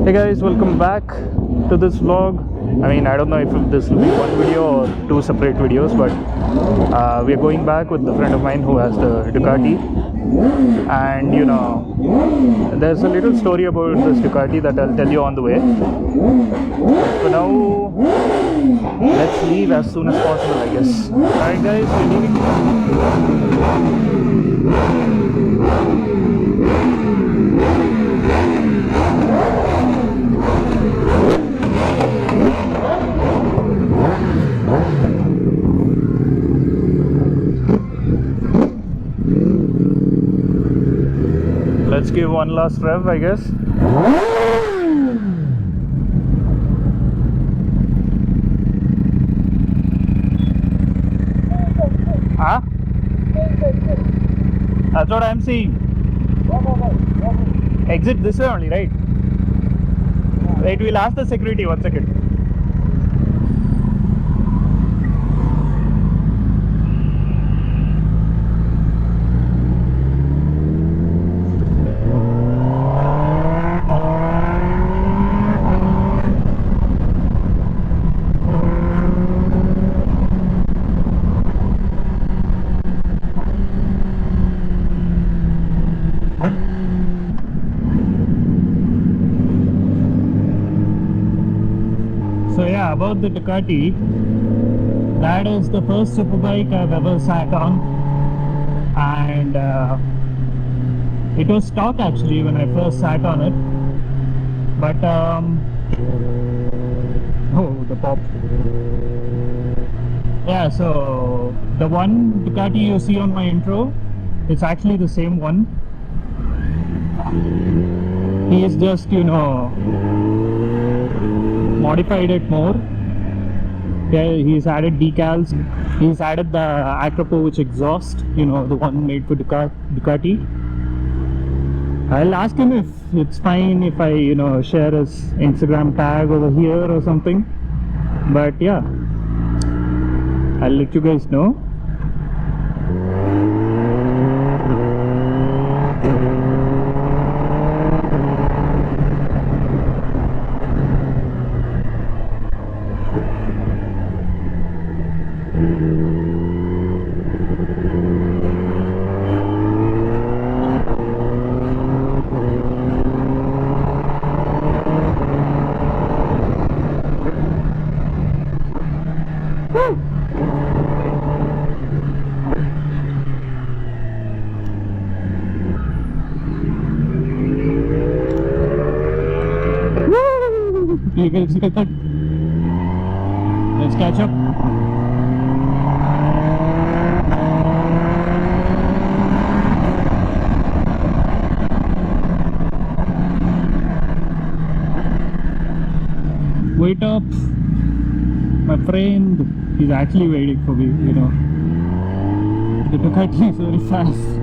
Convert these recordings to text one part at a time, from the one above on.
Hey guys, welcome back to this vlog. I mean, I don't know if this will be one video or two separate videos, but we are going back with a friend of mine who has the Ducati. And you know, there's a little story about this Ducati that I'll tell you on the way. So now, let's leave as soon as possible, I guess. Alright guys, we're leaving. Let's give one last rev, I guess. Huh? That's what I'm seeing. Exit this way only, right? Wait, we'll ask the security 1 second. So yeah, about the Ducati, that is the first superbike I've ever sat on, and it was stock actually when I first sat on it, but oh, the pop. Yeah, so the one Ducati you see on my intro, it's actually the same one. He is just, you know, modified it more. Yeah, he's added decals, he's added the Acropovich exhaust, you know, the one made for Ducati. I'll ask him if it's fine if I, you know, share his Instagram tag over here or something, but yeah, I'll let you guys know. You guys get that? Let's catch up. Wait up, my friend. He's actually waiting for me, you know. The Ducati is very fast.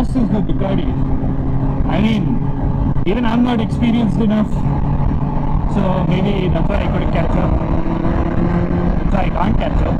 Is the Ducati. I mean, even I'm not experienced enough, so maybe that's why I couldn't catch up. That's why I can't catch up.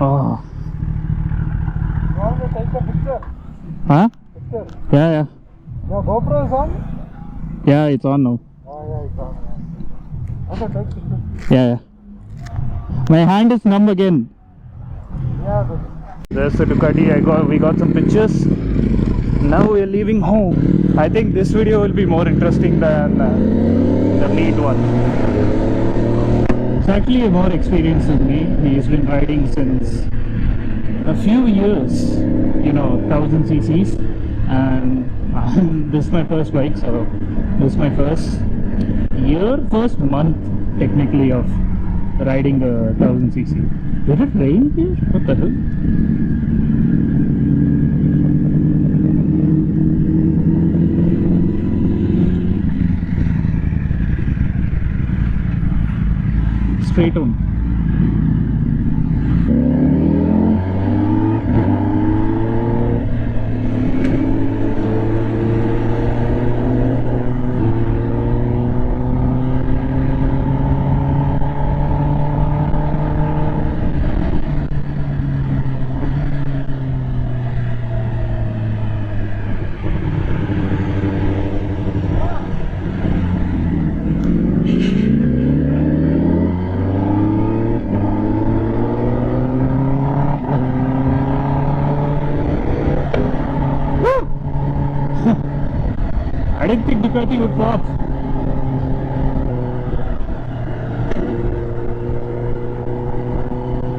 Oh. You want me to take a picture? Huh? Picture? Yeah. Your GoPro is on? Yeah, it's on now. Oh yeah, it's on. Okay, take picture. Yeah. My hand is numb again. Yeah, good. There's the Ducati. We got some pictures. Now we are leaving home. I think this video will be more interesting than the neat one. It's actually a more experience with me. He's been riding since a few years, 1000 cc's, and this is my first bike, so this is my first month technically of riding a 1000 cc. Did it rain here? What the hell? Straight on. I didn't think Ducati would pop.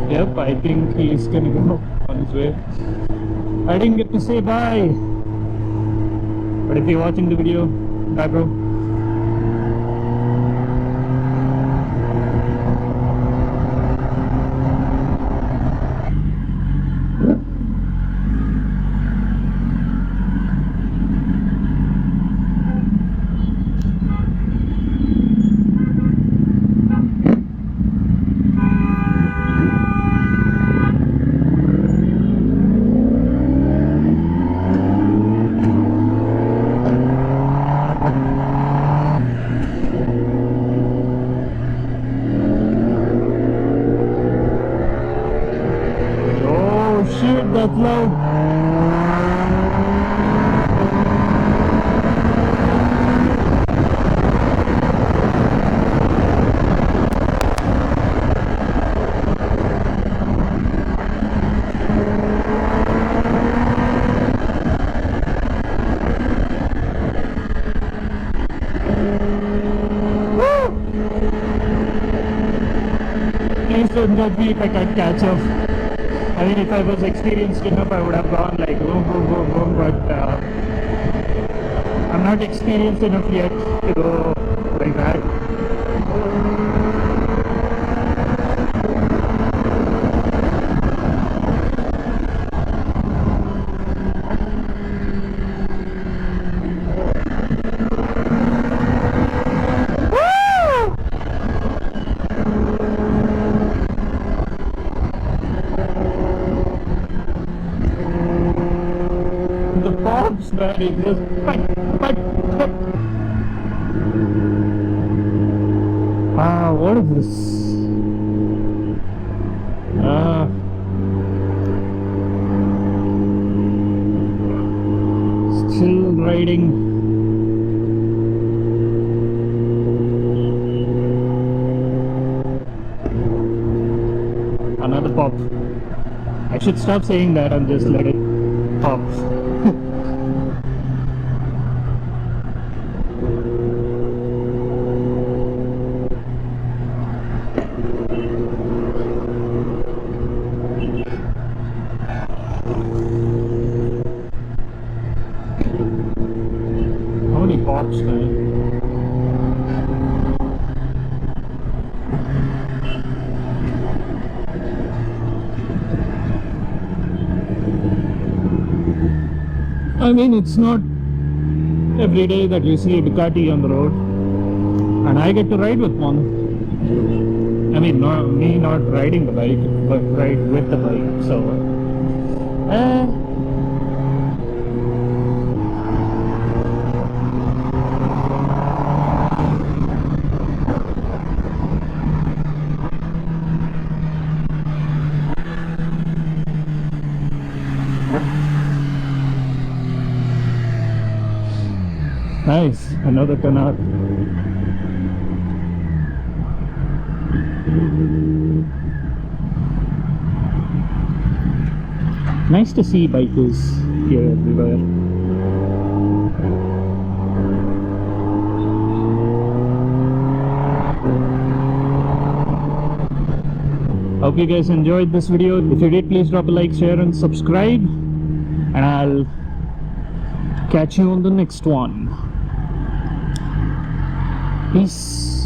Yep, I think he's gonna go on his way. I didn't get to say bye. But if you're watching the video, bye bro. Shit, that's loud. Please don't judge me if I can't catch up. I mean, if I was experienced enough, I would have gone like boom, boom, boom, boom, but I'm not experienced enough yet to go like that. The pops, man, it just what is this? Still riding. Another pop. I should stop saying that and just let it pop. How many pops, man? I mean, it's not every day that you see a Ducati on the road, and I get to ride with one. I mean, me not riding the bike, but ride with the bike. So, Nice, another 10R. Nice to see bikers here everywhere. Hope you guys enjoyed this video. If you did, please drop a like, share and subscribe, and I'll catch you on the next one. Peace.